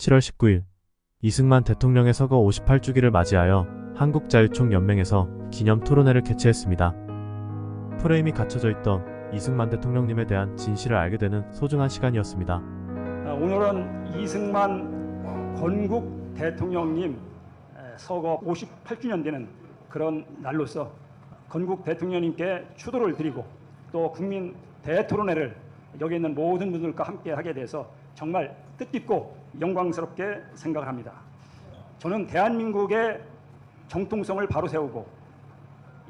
7월 19일 이승만 대통령의 서거 58주기를 맞이하여 한국자유총연맹에서 기념 토론회를 개최했습니다. 프레임이 갖춰져 있던 이승만 대통령님에 대한 진실을 알게 되는 소중한 시간이었습니다. 오늘은 이승만 건국 대통령님 서거 58주년 되는 그런 날로서 건국 대통령님께 추도를 드리고 또 국민 대토론회를 여기 있는 모든 분들과 함께 하게 돼서 정말 뜻깊고 영광스럽게 생각을 합니다. 저는 대한민국의 정통성을 바로 세우고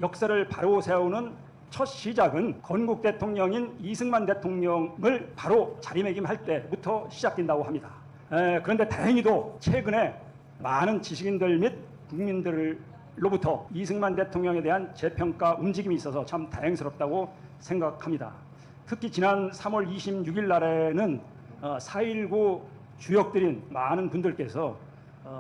역사를 바로 세우는 첫 시작은 건국 대통령인 이승만 대통령을 바로 자리매김할 때부터 시작된다고 합니다. 그런데 다행히도 최근에 많은 지식인들 및 국민들로부터 이승만 대통령에 대한 재평가 움직임이 있어서 참 다행스럽다고 생각합니다. 특히 지난 3월 26일 날에는 4.19 주역들인 많은 분들께서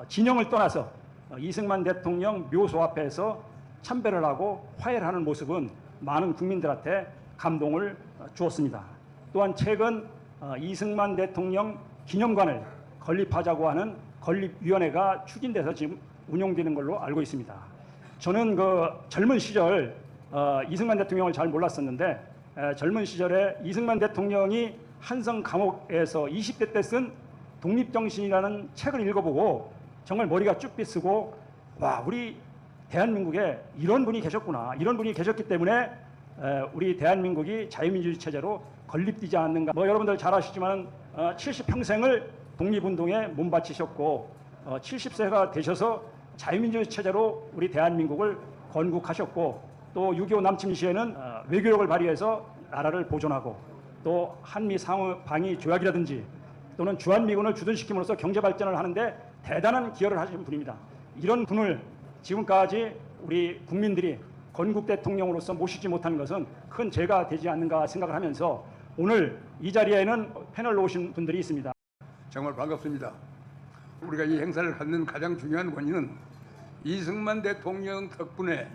진영을 떠나서 이승만 대통령 묘소 앞에서 참배를 하고 화해를 하는 모습은 많은 국민들한테 감동을 주었습니다. 또한 최근 이승만 대통령 기념관을 건립하자고 하는 건립위원회가 추진돼서 지금 운영되는 걸로 알고 있습니다. 저는 그 젊은 시절 이승만 대통령을 잘 몰랐었는데 젊은 시절에 이승만 대통령이 한성 감옥에서 20대 때 쓴 독립정신이라는 책을 읽어보고 정말 머리가 쭉 빗쓰고 와, 우리 대한민국에 이런 분이 계셨구나, 이런 분이 계셨기 때문에 우리 대한민국이 자유민주주의 체제로 건립되지 않는가. 여러분들 잘 아시지만 70평생을 독립운동에 몸바치셨고 70세가 되셔서 자유민주주의 체제로 우리 대한민국을 건국하셨고 또 6.25 남침 시에는 외교력을 발휘해서 나라를 보존하고 또 한미 상호방위 조약이라든지 또는 주한미군을 주둔시킴으로써 경제발전을 하는데 대단한 기여를 하신 분입니다. 이런 분을 지금까지 우리 국민들이 건국 대통령으로서 모시지 못한 것은 큰 죄가 되지 않는가 생각을 하면서 오늘 이 자리에는 패널로 오신 분들이 있습니다. 정말 반갑습니다. 우리가 이 행사를 갖는 가장 중요한 원인은 이승만 대통령 덕분에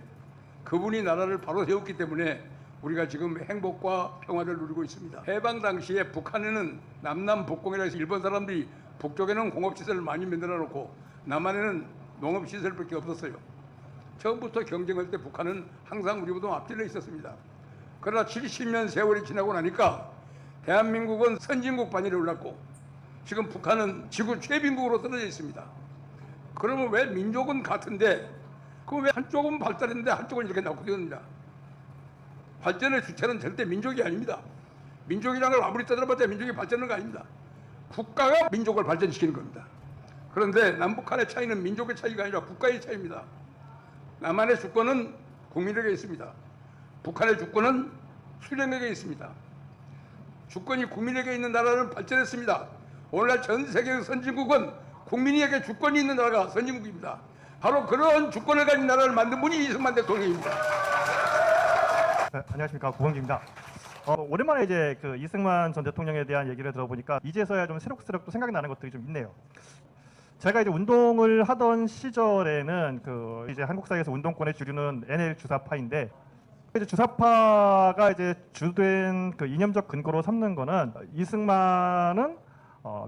그분이 나라를 바로 세웠기 때문에 우리가 지금 행복과 평화를 누리고 있습니다. 해방 당시에 북한에는 남남 북공이라 해서 일본 사람들이 북쪽에는 공업시설을 많이 만들어 놓고 남한에는 농업시설밖에 없었어요. 처음부터 경쟁할 때 북한은 항상 우리보다 앞질러 있었습니다. 그러나 70년 세월이 지나고 나니까 대한민국은 선진국 반열에 올랐고 지금 북한은 지구 최빈국으로 떨어져 있습니다. 그러면 왜 민족은 같은데 그럼 왜 한쪽은 발달했는데 한쪽은 이렇게 낙후되었느냐. 발전의 주체는 절대 민족이 아닙니다. 민족이라는 걸 아무리 떠들어봤자 민족이 발전하는 거 아닙니다. 국가가 민족을 발전시키는 겁니다. 그런데 남북한의 차이는 민족의 차이가 아니라 국가의 차이입니다. 남한의 주권은 국민에게 있습니다. 북한의 주권은 수령에게 있습니다. 주권이 국민에게 있는 나라는 발전했습니다. 오늘날 전 세계 선진국은 국민에게 주권이 있는 나라가 선진국입니다. 바로 그런 주권을 가진 나라를 만든 분이 이승만 대통령입니다. 네, 안녕하십니까, 구범기입니다. 오랜만에 이제 그 이승만 전 대통령에 대한 얘기를 들어보니까 이제서야 좀 새록새록 또 생각이 나는 것들이 좀 있네요. 제가 이제 운동을 하던 시절에는 그 이제 한국 사회에서 운동권의 주류는 NL 주사파인데 이제 주사파가 이제 주된 그 이념적 근거로 삼는 거는 이승만은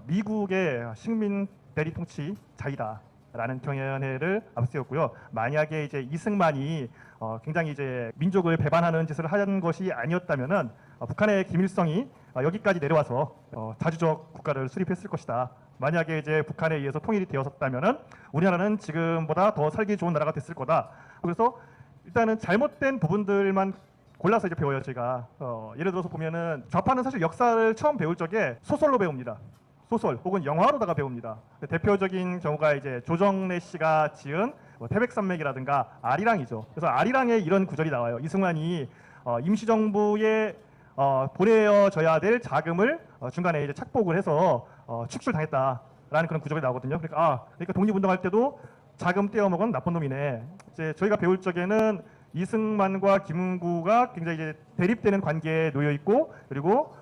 미국의 식민 대리 통치 자이다라는 경연회를 앞세웠고요. 만약에 이제 이승만이 굉장히 이제 민족을 배반하는 짓을 한 것이 아니었다면은 북한의 김일성이 여기까지 내려와서 자주적 국가를 수립했을 것이다. 만약에 이제 북한에 의해서 통일이 되었다면은 우리나라는 지금보다 더 살기 좋은 나라가 됐을 거다. 그래서 일단은 잘못된 부분들만 골라서 이제 배워요, 제가. 예를 들어서 보면은 좌파는 사실 역사를 처음 배울 적에 소설로 배웁니다. 소설 혹은 영화로다가 배웁니다. 대표적인 경우가 이제 조정래 씨가 지은 태백산맥이라든가 아리랑이죠. 그래서 아리랑에 이런 구절이 나와요. 이승만이 임시정부에 보내어져야 될 자금을 중간에 이제 착복을 해서 축출당했다라는 그런 구절이 나오거든요. 그러니까 독립운동할 때도 자금 떼어먹은 나쁜 놈이네. 이제 저희가 배울 적에는 이승만과 김구가 굉장히 이제 대립되는 관계에 놓여 있고 그리고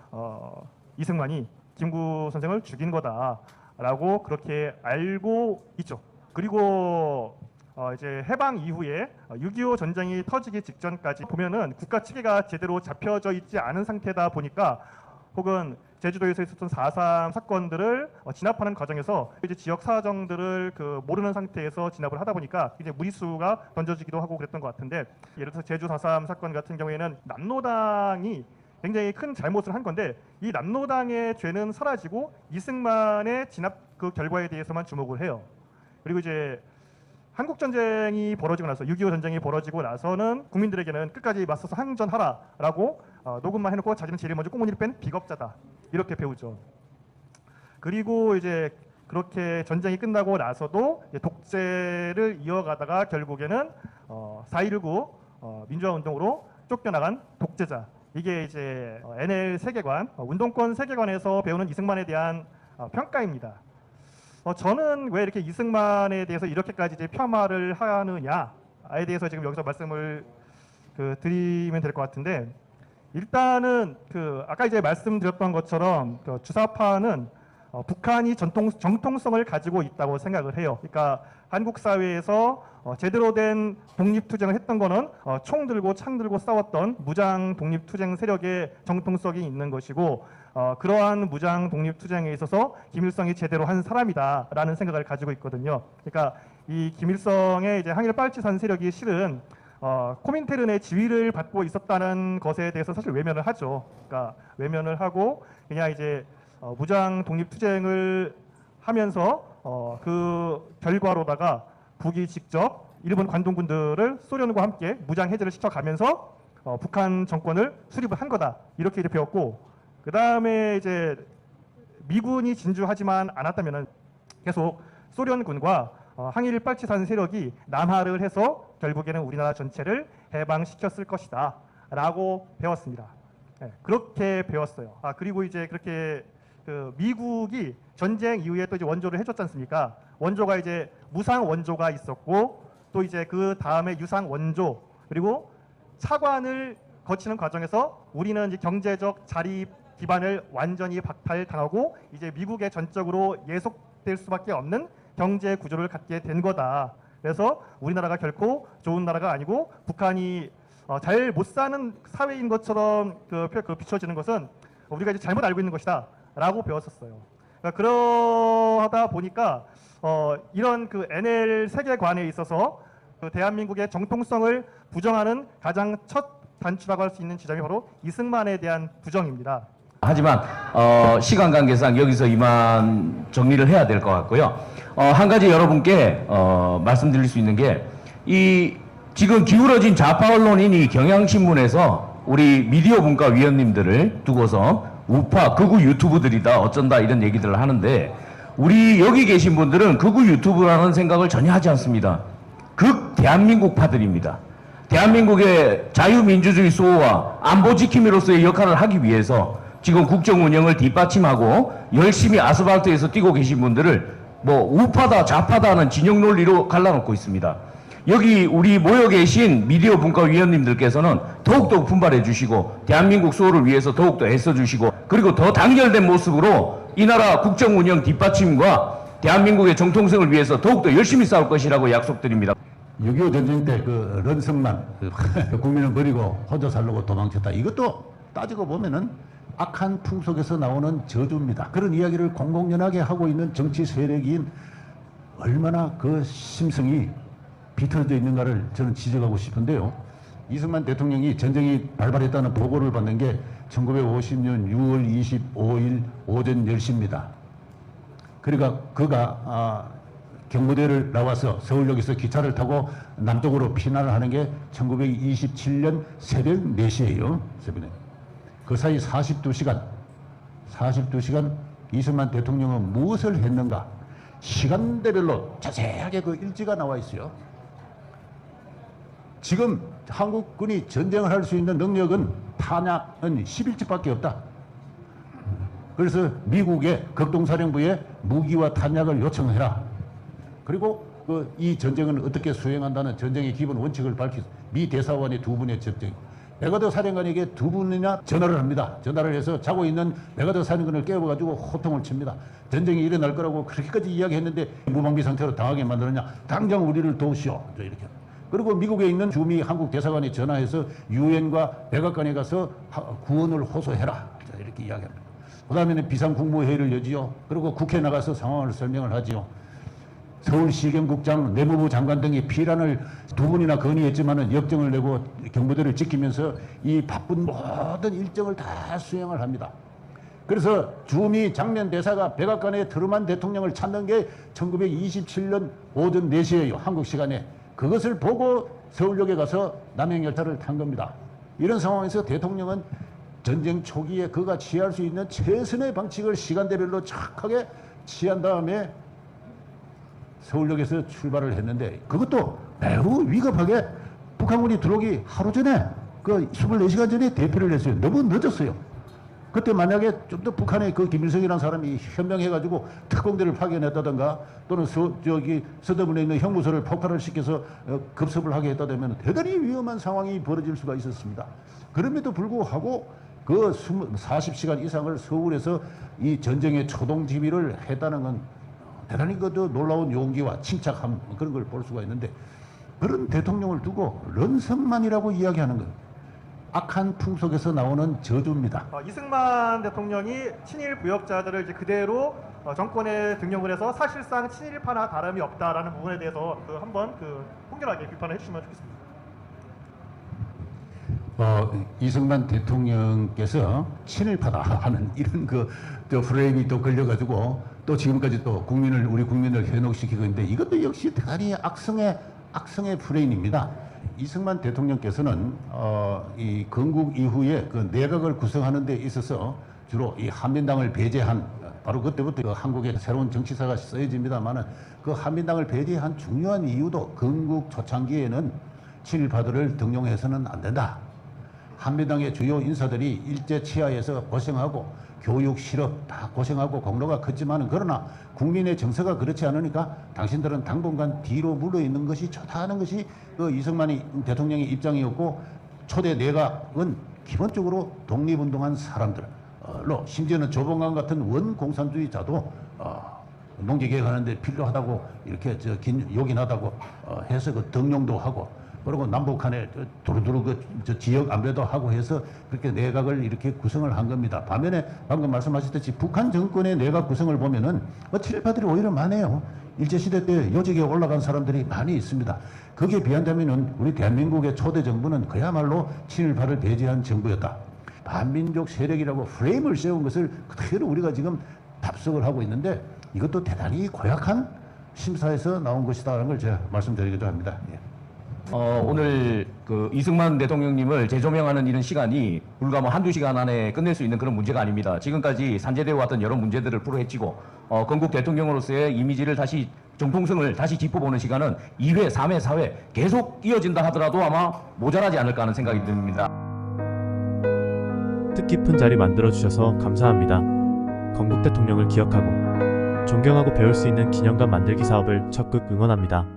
이승만이 김구 선생을 죽인 거다라고 그렇게 알고 있죠. 그리고 이제 해방 이후에 6.25 전쟁이 터지기 직전까지 보면은 국가 체계가 제대로 잡혀져 있지 않은 상태다 보니까 혹은 제주도에서 있었던 4.3 사건들을 진압하는 과정에서 이제 지역 사정들을 모르는 상태에서 진압을 하다 보니까 이제 무리수가 던져지기도 하고 그랬던 것 같은데, 예를 들어서 제주 4.3 사건 같은 경우에는 남로당이 굉장히 큰 잘못을 한 건데, 이 남로당의 죄는 사라지고 이승만의 진압 그 결과에 대해서만 주목을 해요. 그리고 이제 한국 전쟁이 벌어지고 나서 6.25 전쟁이 벌어지고 나서는 국민들에게는 끝까지 맞서서 항전하라라고 녹음만 해놓고 자기는 제일 먼저 꽁무니를 뺀 비겁자다 이렇게 배우죠. 그리고 이제 그렇게 전쟁이 끝나고 나서도 이제 독재를 이어가다가 결국에는 4.19 민주화 운동으로 쫓겨나간 독재자, 이게 이제 NL 세계관, 운동권 세계관에서 배우는 이승만에 대한 평가입니다. 저는 왜 이렇게 이승만에 대해서 이렇게까지 이제 폄하를 하느냐에 대해서 지금 여기서 말씀을 드리면 될 것 같은데, 일단은 아까 이제 말씀드렸던 것처럼 주사파는 북한이 정통성을 가지고 있다고 생각을 해요. 그러니까 한국 사회에서 제대로 된 독립투쟁을 했던 거는 총 들고 창 들고 싸웠던 무장 독립투쟁 세력의 정통성이 있는 것이고, 그러한 무장 독립투쟁에 있어서 김일성이 제대로 한 사람이다라는 생각을 가지고 있거든요. 그러니까 이 김일성의 이제 항일 빨치산 세력이 실은 코민테른의 지위를 받고 있었다는 것에 대해서 사실 외면을 하죠. 그러니까 외면을 하고 그냥 이제 무장 독립투쟁을 하면서 그 결과로다가 북이 직접 일본 관동군들을 소련과 함께 무장 해제를 시켜가면서 북한 정권을 수립을 한 거다 이렇게 이제 배웠고, 그 다음에 이제 미군이 진주하지만 않았다면은 계속 소련군과 항일 빨치산 세력이 남하를 해서 결국에는 우리나라 전체를 해방시켰을 것이다라고 배웠습니다. 네, 그렇게 배웠어요. 그리고 이제 그렇게 미국이 전쟁 이후에 또 이제 원조를 해줬지 않습니까? 원조가 이제 무상 원조가 있었고, 또 이제 그 다음에 유상 원조, 그리고 차관을 거치는 과정에서 우리는 이제 경제적 자립 기반을 완전히 박탈당하고 이제 미국에 전적으로 예속될 수밖에 없는 경제 구조를 갖게 된 거다. 그래서 우리나라가 결코 좋은 나라가 아니고 북한이 잘 못 사는 사회인 것처럼 비춰지는 것은 우리가 이제 잘못 알고 있는 것이다라고 배웠었어요. 그러니까 그러다 보니까 이런 NL 세계관에 있어서 대한민국의 정통성을 부정하는 가장 첫 단추라고 할 수 있는 지점이 바로 이승만에 대한 부정입니다. 하지만 시간 관계상 여기서 이만 정리를 해야 될 것 같고요. 한 가지 여러분께 말씀드릴 수 있는 게, 이 지금 기울어진 좌파 언론인이 경향신문에서 우리 미디어 분과 위원님들을 두고서 우파 극우 유튜브들이다 어쩐다 이런 얘기들을 하는데, 우리 여기 계신 분들은 극우 유튜브라는 생각을 전혀 하지 않습니다. 극 대한민국파들입니다. 대한민국의 자유민주주의 수호와 안보 지킴이로서의 역할을 하기 위해서 지금 국정 운영을 뒷받침하고 열심히 아스팔트에서 뛰고 계신 분들을 뭐 우파다 좌파다 하는 진영 논리로 갈라놓고 있습니다. 여기 우리 모여 계신 미디어 분과 위원님들께서는 더욱더 분발해 주시고 대한민국 수호를 위해서 더욱더 애써 주시고, 그리고 더 단결된 모습으로 이 나라 국정 운영 뒷받침과 대한민국의 정통성을 위해서 더욱더 열심히 싸울 것이라고 약속드립니다. 6.25 전쟁 때 런성만 국민을 버리고 혼자 살려고 도망쳤다. 이것도 따지고 보면은 악한 풍속에서 나오는 저주입니다. 그런 이야기를 공공연하게 하고 있는 정치 세력인 얼마나 그 심성이 비틀어져 있는가를 저는 지적하고 싶은데요. 이승만 대통령이 전쟁이 발발했다는 보고를 받는 게 1950년 6월 25일 오전 10시입니다. 그러니까 그가 경무대를 나와서 서울역에서 기차를 타고 남쪽으로 피난을 하는 게 1927년 새벽 4시예요. 새벽에. 그 사이 42시간 이승만 대통령은 무엇을 했는가? 시간대별로 자세하게 그 일지가 나와 있어요. 지금 한국군이 전쟁을 할 수 있는 능력은 탄약은 11척밖에 없다. 그래서 미국의 극동사령부에 무기와 탄약을 요청해라. 그리고 이 전쟁은 어떻게 수행한다는 전쟁의 기본 원칙을 밝히 미 대사관의 두 분의 접촉. 메가더 사령관에게 두 분이나 전화를 합니다. 전화를 해서 자고 있는 메가더 사령관을 깨워가지고 호통을 칩니다. 전쟁이 일어날 거라고 그렇게까지 이야기했는데 무방비 상태로 당하게 만들었냐. 당장 우리를 도우시오. 이렇게. 그리고 미국에 있는 주미 한국 대사관에 전화해서 유엔과 백악관에 가서 구원을 호소해라. 이렇게 이야기합니다. 그다음에는 비상국무회의를 여지요. 그리고 국회에 나가서 상황을 설명을 하지요. 서울시경국장, 내무부 장관 등이 피란을 두 번이나 건의했지만은 역정을 내고 경보대를 지키면서 이 바쁜 모든 일정을 다 수행을 합니다. 그래서 주미 장면 대사가 백악관에 트루만 대통령을 찾는 게 1927년 오전 4시에요. 한국 시간에. 그것을 보고 서울역에 가서 남행열차를 탄 겁니다. 이런 상황에서 대통령은 전쟁 초기에 그가 취할 수 있는 최선의 방식을 시간대별로 착하게 취한 다음에 서울역에서 출발을 했는데 그것도 매우 위급하게 북한군이 들어오기 하루 전에 그 24시간 전에 대피를 했어요. 너무 늦었어요. 그때 만약에 좀 더 북한의 그 김일성이라는 사람이 현명해가지고 특공대를 파견했다든가 또는 서대문에 있는 형무소를 폭발을 시켜서 급습을 하게 했다면 대단히 위험한 상황이 벌어질 수가 있었습니다. 그럼에도 불구하고 그 40시간 이상을 서울에서 이 전쟁의 초동지휘를 했다는 건 대단히 그 놀라운 용기와 침착함 그런 걸 볼 수가 있는데 그런 대통령을 두고 런선만이라고 이야기하는 건 악한 풍속에서 나오는 저주입니다. 이승만 대통령이 친일 부역자들을 이제 그대로 정권에 등용을 해서 사실상 친일파나 다름이 없다라는 부분에 대해서 한번 통렬하게 비판을 해주시면 좋겠습니다. 이승만 대통령께서 친일파다 하는 이런 저 프레임이 또 걸려가지고 또 지금까지 또 우리 국민을 현혹시키고 있는데 이것도 역시 대단히 악성의 프레임입니다. 이승만 대통령께서는 이 건국 이후에 그 내각을 구성하는 데 있어서 주로 이 한민당을 배제한 바로 그때부터 그 한국의 새로운 정치사가 쓰여집니다만은 그 한민당을 배제한 중요한 이유도 건국 초창기에는 친일파들을 등용해서는 안 된다. 한민당의 주요 인사들이 일제 치하에서 고생하고 교육, 실업 다 고생하고 공로가 컸지만은 그러나 국민의 정서가 그렇지 않으니까 당신들은 당분간 뒤로 물러 있는 것이 좋다는 것이 그 이승만 대통령의 입장이었고 초대 내각은 기본적으로 독립운동한 사람들로 심지어는 조봉관 같은 원공산주의자도 농지개혁하는데 필요하다고 이렇게 긴 요긴하다고 해서 그 등용도 하고 그리고 남북한에 두루두루 저 지역 안배도 하고 해서 그렇게 내각을 이렇게 구성을 한 겁니다. 반면에 방금 말씀하셨듯이 북한 정권의 내각 구성을 보면은 친일파들이 오히려 많아요. 일제시대 때 요직에 올라간 사람들이 많이 있습니다. 거기에 비한다면은 우리 대한민국의 초대 정부는 그야말로 친일파를 배제한 정부였다. 반민족 세력이라고 프레임을 세운 것을 그대로 우리가 지금 답석을 하고 있는데 이것도 대단히 고약한 심사에서 나온 것이다라는 걸 제가 말씀드리기도 합니다. 예. 오늘 그 이승만 대통령님을 재조명하는 이런 시간이 불과 뭐 한두 시간 안에 끝낼 수 있는 그런 문제가 아닙니다. 지금까지 산재되어 왔던 여러 문제들을 풀어헤치고 건국 대통령으로서의 이미지를 다시 정통성을 다시 짚어보는 시간은 2회, 3회, 4회 계속 이어진다 하더라도 아마 모자라지 않을까 하는 생각이 듭니다. 뜻깊은 자리 만들어주셔서 감사합니다. 건국 대통령을 기억하고 존경하고 배울 수 있는 기념관 만들기 사업을 적극 응원합니다.